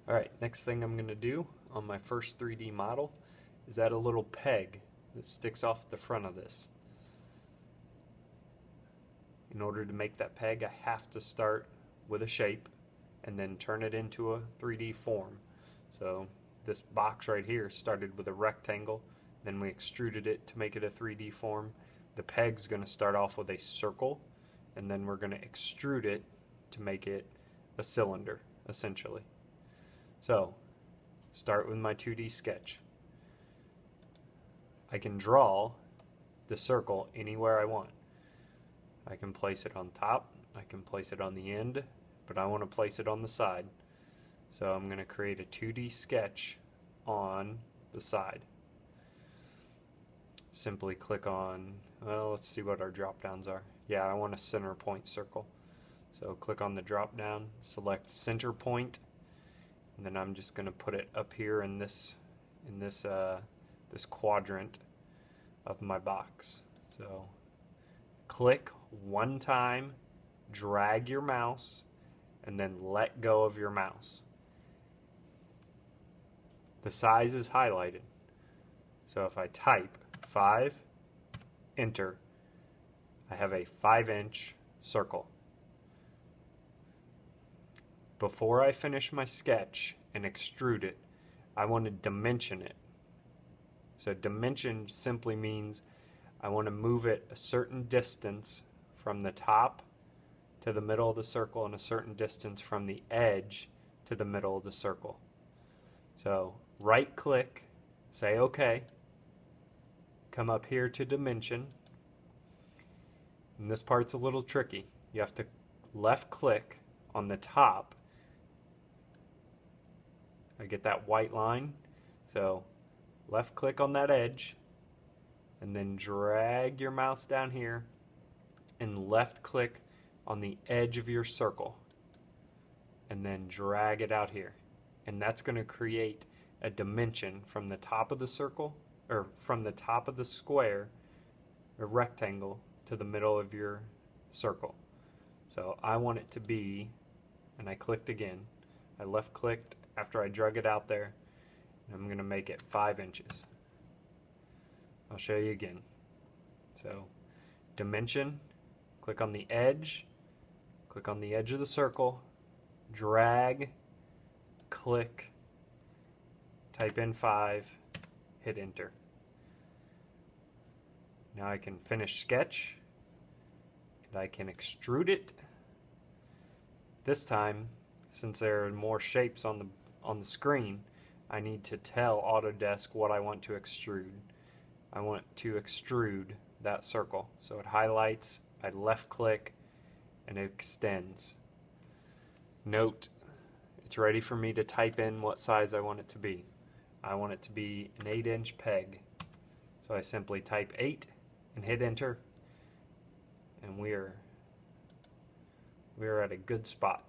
Alright, next thing I'm going to do on my first 3D model is add a little peg that sticks off the front of this. In order to make that peg, I have to start with a shape and then turn it into a 3D form. So this box right here started with a rectangle, then we extruded it to make it a 3D form. The peg's going to start off with a circle, and then we're going to extrude it to make it a cylinder, essentially. So, start with my 2D sketch. I can draw the circle anywhere I want. I can place it on top, I can place it on the end, but I want to place it on the side. So I'm going to create a 2D sketch on the side. Simply click on, well, let's see what our drop downs are. Yeah, I want a center point circle. So click on the drop down, select center point, and then I'm just going to put it up here in this this quadrant of my box. So click one time, drag your mouse, and then let go of your mouse. The size is highlighted. So if I type 5, enter, I have a 5-inch circle. Before I finish my sketch and extrude it, I want to dimension it. So dimension simply means I want to move it a certain distance from the top to the middle of the circle and a certain distance from the edge to the middle of the circle. So right click, say OK, come up here to dimension, and this part's a little tricky. You have to left click on the top. I get that white line, so left click on that edge and then drag your mouse down here and left click on the edge of your circle and then drag it out here, and that's going to create a dimension from the top of the circle, or from the top of the square or rectangle to the middle of your circle. So I want it to be, and I clicked again, I left clicked after I drug it out there, and I'm going to make it 5 inches. I'll show you again. So dimension, click on the edge of the circle, drag, click, type in 5, hit enter. Now I can finish sketch, and I can extrude it. This time, since there are more shapes on the screen, I need to tell Autodesk what I want to extrude. I want to extrude that circle. So it highlights, I left click, and it extends. Note, it's ready for me to type in what size I want it to be. I want it to be an 8-inch peg. So I simply type 8 and hit enter, and we are at a good spot.